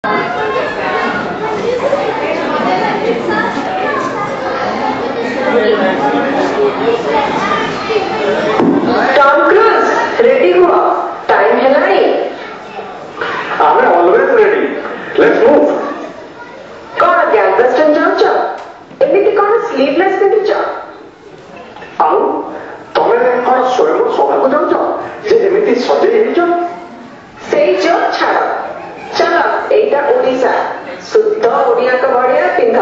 Tom cruise ready हुआ time है नहीं I'm always ready. Let's move. कौन ग्यास वेस्टर्न जाऊच एमिति कौन स्लीवलेस पिंधिच ଆଉ ତମେ କଣ ସ୍ୱୟଂ ସଭାକୁ ଯାଉଛ ଯେ ଏମିତି ସଜେଇ ହେଇଛ? ସେଇ ଯୋ ଛାଡ଼ ଚାଲ ଏଇଟା ଓଡ଼ିଶା ଶୁଦ୍ଧ ଓଡ଼ିଆଙ୍କ ଭଳିଆ ପିନ୍ଧ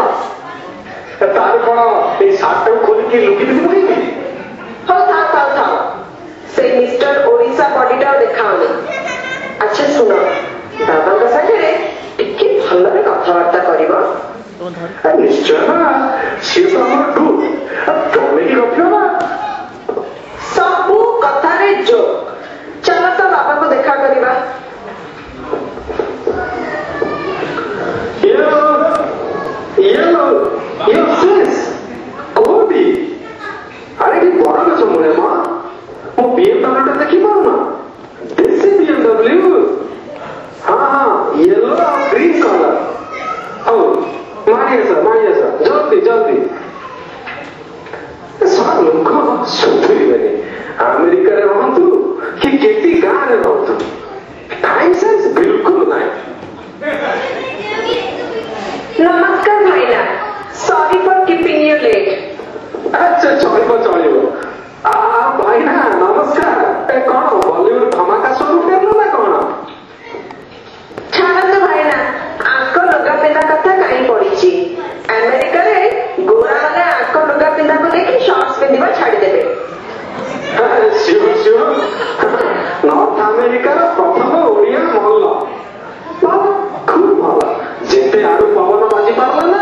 ତାର କଣ ଏଇ ସାର୍ଟଟାକୁ ଖୋଲିକି ଲୁକି ପିନ୍ଧିବ କି? ହଉ ଥାଉ ଥାଉ ଥାଉ ସେଇ ମିଷ୍ଟର ଓଡ଼ିଶା ବଡିଟା ଦେଖାଉନି ଆଚ୍ଛା ଶୁଣ ବାବାଙ୍କ ସାଙ୍ଗରେ ଟିକେ ଭଲରେ କଥାବାର୍ତ୍ତା କରିବ ନିଶ୍ଚୟ ନା ସିଏ ତ ଆମର ଡୁ ତମେ କି ଗପିବ ନା ସବୁ କଥାରେ ଜୋକ୍ ଚାଲ ତ ବାବାଙ୍କୁ ଦେଖା କରିବା କୋଉଠି? ଆରେ କି ବଡ ଗଛ ମୂଳେ ମା ମୋ BMW ଟା ଦେଖିପାରୁନ? ଦେଶୀ BMW ହଁ येलो और ग्रीन कलर ହଉ ମାରି ଆସ ଜଲ୍ଦି ଜଲ୍ଦି ଲୋକ ସୁଧୁରିବେନି ଆମେରିକାରେ ରହନ୍ତୁ କି କେଟି ଗାଁରେ ରହନ୍ତୁ ଟାଇମ ସେନ୍ସ ବିଲକୁଲ ନାହିଁ नमस्कार भाईना sorry for keeping you late ଆଚ୍ଛା ଚଳିବ ଭାଇନା ନମସ୍କାର କଣ ବଲିଉଡ ଧମାକା ସବୁ ଫେରିଲ ନା କଣ? ଛାଡ଼ନ୍ତୁ ଭାଇନା ଆଙ୍କ ଲୁଗା ପିନ୍ଧା କଥା କାହିଁ ପଡିଛି ଆମେରିକାରେ ଗୋରାମାନେ ଆଙ୍କ ଲୁଗା ପିନ୍ଧାକୁ ଦେଖି ସର୍ଟସ ପିନ୍ଧିବା ଛାଡ଼ିଦେବେ ସିଓର ନର୍ଥ ଆମେରିକାର ପ୍ରଥମ ଓଡ଼ିଆ ମହଲ ଖୁବ ଭଲ ଯେତେ ଆଡୁ ପବନ ବାଜି ପାରିଲା ନା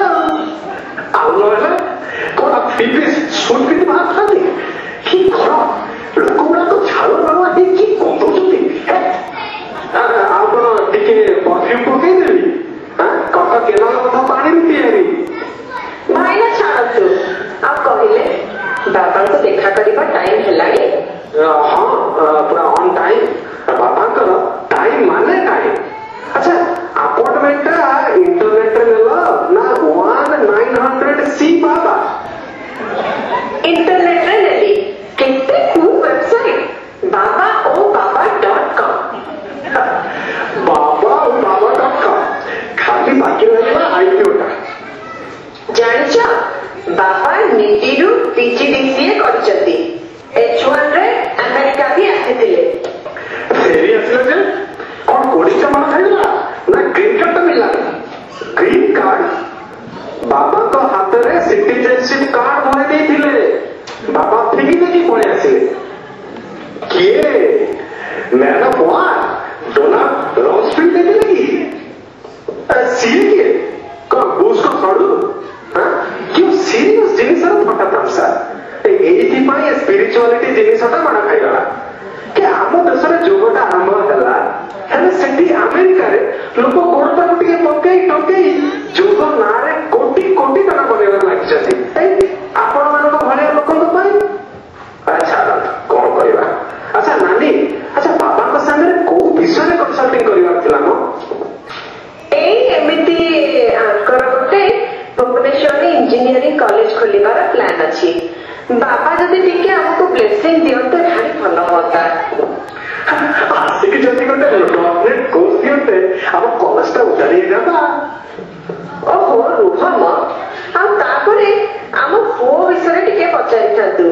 ଆଉ ନହେଲେ କଣ ସୁଟ ପିନ୍ଧି ବାହାରିଥାନ୍ତି କି ଘର ଲୋକ ଗୁଡାକ ଝାଳ ନାଳ ହେଇକି କନ୍ଦଉଛନ୍ତି ଆଉ କଣ ଟିକେ ପରଫ୍ୟୁମ ପକେଇଦେବି କଟ କେନାଲ କଥା ପାଣିରୁ ତିଆରି ଭାଇନା ଛାଡ଼ନ୍ତୁ ଆଉ କହିଲେ ବାବାଙ୍କୁ ଦେଖା କରିବା ଟାଇମ ହେଲାଣି ହଁ ପୁରା ଅନ୍ ଟାଇମ ବାବାଙ୍କର ଟାଇମ ମାନେ ଟାଇମ ଆଚ୍ଛା ଆପଏଣ୍ଟମେଣ୍ଟ ଟା ଇଣ୍ଟରନେଟରେ ନେଲ ନା 1900C ବାବା इंटरनेट रे नेली केते कूल वेबसाइट babaobaba.com babaobaba.com खाली बाकी रहला आईपीओटा जानिछ बाबा नीतिरु पीजीडीसीए करचती H1 रे अमेरिका भी आथितिले फेरी असले जे कौन कोडी का मन खाइला ना ग्रीन कार्ड तो मिला ग्रीन कार्ड बाबा तो हाथ रे सिटीजनशिप कार्ड धरे देथिले बाबा फेगी देखि पळे आसिले किए मैन ऑफ वॉर डोनाल्ड रॉस्फील्ड देखिले की सीए के कौन बुश को छोड़ू क्यों सीरियस जिनिस रे फटा तमसा एथि पाई स्पिरिचुअलिटी जिनिस टा बडा खाइला कि आम देश रे जोगटा आरंभ होला हेले सेठी अमेरिका रे लोक गोड़ता टिके पकेई टकेई जोग नारे कोटी कोटी टका बनेबार लागिछथि आपण मानक भलिया लोकन पाई अच्छा कोन करिबा अच्छा नानी अच्छा बाबा को संगे को विषय रे कंसल्टिंग करिवार थिला न ए एमिति आंकर गोटे भुवनेश्वर रे इंजीनियरिंग कॉलेज खोलिबार प्लान अछि बाबा जदि टिके हमको ब्लेसिंग दियंते भारी भलो होता आसिक जति गोटे डॉक्टरेट कोर्स दियंते अब कॉलेज ता उतारी जाता ओहो रुह म आ तापरे आम पुओ विषय टिके पचारि थातु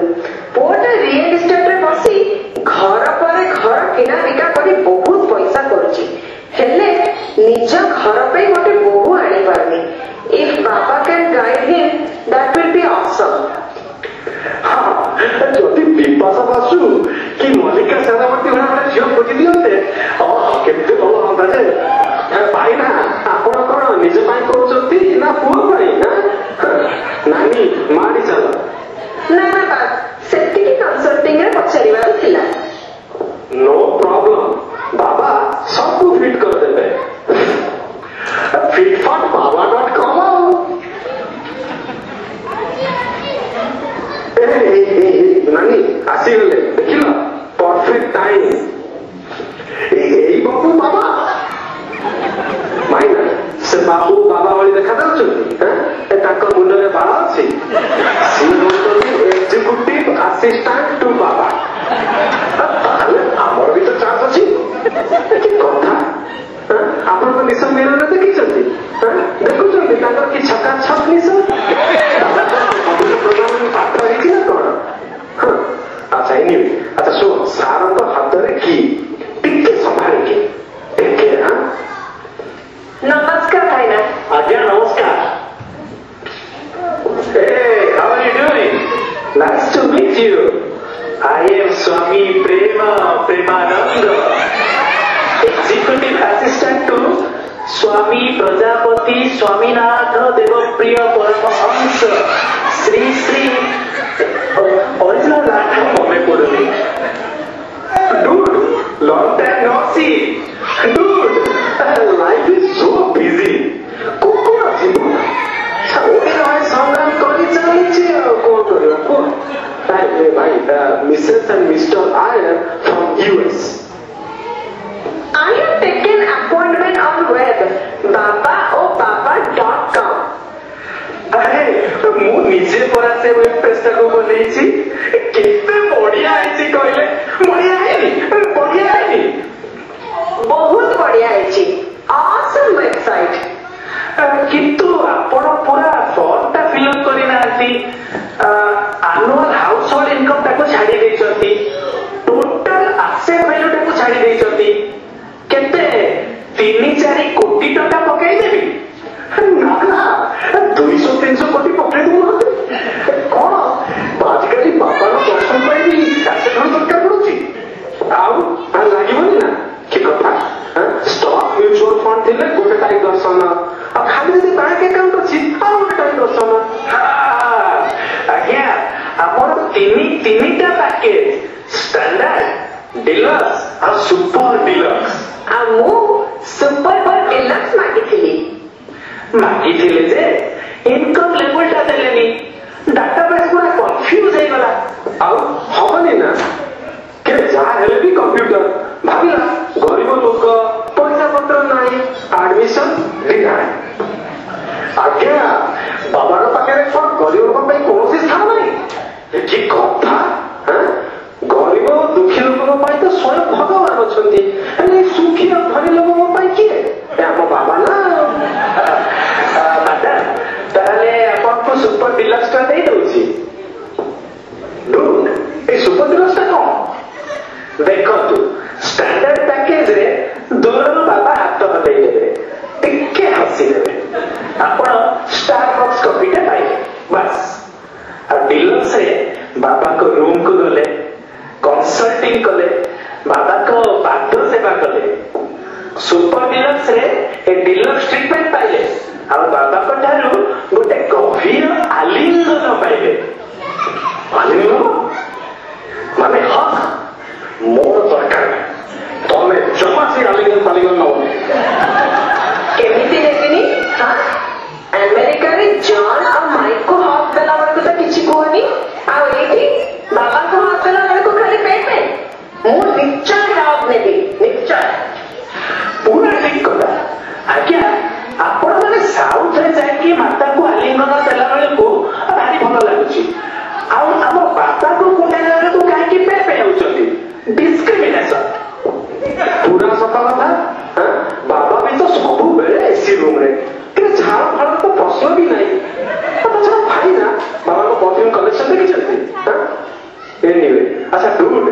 पुओटा रियल एस्टेट रे बसी घर पर घर किना बिका करी बहुत पैसा करूची हेले निज घर पे गोटे बहु आनी पारनी इफ बाबा can guide him that will be awesome যদি বিপাশা বাসু কি মল্লিকা সেনাপতি ভଳି ଗୋଟେ ଝିଅ ଖୋଜି ଦିଅନ୍ତେ କେତେ ଭଲ ହୁଅନ୍ତା ଯେ ଭାଇନା ଆପଣ କଣ ନିଜ ପାଇଁ କରୁଛନ୍ତି ନା ପୁଅ ପାଇଁ ନାନୀ ମାଡି ଚାଲ ନା ନା ବାସ୍ ସେତିକି କନସଲ୍ଟିଂ ରେ ପଚାରିବାର ଥିଲା नो प्रॉब्लम बाबा सबको फिट कर देते fitfatbaba.com नानी आसीगले देखिल परफेक्ट टाइम बाबू बाबा माइना से बाबू बाबा भली देखा जाऊँ मुंडे बाल अच्छी एग्जीक्यूटिव असिस्टांट टू बाबा आमर भी तो चांस अच्छी कथा ଆପଣ ନିଶ ମେଳରେ ଦେଖିଛନ୍ତି ଦେଖୁଛନ୍ତି ତାଙ୍କର କି ଛକା ଛକ ନିଶ ପାତ୍ର ହେଇଛି ନା କଣ ଆଚ୍ଛା ଏନିୱେ ଆଚ୍ଛା ଶୁଣ ସାରଙ୍କ ହାତରେ କି ଟିକେ ସମ୍ଭାଳିକି ଟିକେ ନମସ୍କାର ଭାଇନା। ଆଜ୍ଞା ନମସ୍କାର। Hey, how are you doing? Nice to meet you. I am Swami Premananda, Executive Assistant to Swami Prajapati Swaminatha Devapriya Paramahansa Sri Original Latha Mame Puruni. Dude, long time no see. Dude, life is so busy. Kukun achi bula. Sangram kari chalichi kon kariba kon. Mrs. and Mr. Iyer from US. I have taken appointment on web babaobaba.com. अरे मु निजे परा से web page को बनेछि केते बढ़िया आइछि कहले बढ़िया आइनि बहुत बढ़िया है ऑसम वेबसाइट। किंतु आपण पूरा फॉर्म ता फिल अप करि नांती एनुअल हाउस होल्ड इनकम ताको छाडी देछंती टोटल एसेट वैल्यू ताको छाडी देछंती केते 3-4 कोटी टका पकाई देबी ना 200-300 कोटी पकाई देबो कोन आजकल बाबा नो दर्शन पाई एसेट दरकार पड़ुची आउ लागिबनी ना कि कथा स्टॉक म्यूचुअल फंड थिले गोटे टाइप दर्शन खाली यदि बैंक अकाउंट अच्छी और गोटे टाइप दर्शन आज्ञा आमर तीनटा पैकेज स्टैंडर्ड डिलक्स और सुपर डिलक्स मु सुपर डिलक्स मागिथिले जे इनकम लेवल टा देलेनी डाटाबेस पूरा कंफ्यूज हे गला आउ हबनी ना के जा हेले भी कंप्यूटर भाबिला गरीब लोक पैसा पत्र नाही एडमिशन डिनाय आज्ञा बाबा रो पाखे कोन गरीब लोक पे कोनोसी स्थान नाही कि कथा गरीब दुखी लोक पे तो स्वयं भगवान अछंती एने सुखी और धनी लोक पे कि हम बाबा ना मैडम ताले अपन को सुपर डिलक्स टा दे दोची डूड ए सुपर डिलक्स टा कोन देखंतु स्टैंडर्ड पैकेज रे दूरनु बाबा हाथ हलाई देबे टिके हसी देबे आपण स्टारबक्स कॉफी टा पाइबे बस और डिलक्स रे बाबा को रूम को गले कंसल्टिंग कले बाबा को पात्र सेवा कले सुपर डिलक्स रे ए डिलक्स ट्रीटमेंट पाइले और बाबा को ठारू गोटे गभीर आलिंगन पाइबे आलिंगन माने हक मोर दरकार तमे जमा से आलिंगन फालिंगन न केमिति देबिनी अमेरिका रे जॉन और माइक को हाथ देला बरको तो किछि कोनी आ एठी बाबा को हाथ देला बरको खाली पेट में मु निश्चय जवाब नेबी निश्चय पूरा ठीक कला आज्ञा आपण माने साउथ रे जाय कि माता को आलिंगन देला बेलको भारी भलो लागुची आ हम बाबा को कुंडेला बेलको काहे कि पे होचंती डिस्क्रिमिनेशन पूरा सफा कथा बाबा भी तो सब बेले एसी रूम रे के झाड़ फाड़ तो प्रश्न भी नहीं तो भाई ना बाबा को परफ्यूम कलेक्शन देखी चलती एनीवे अच्छा डूड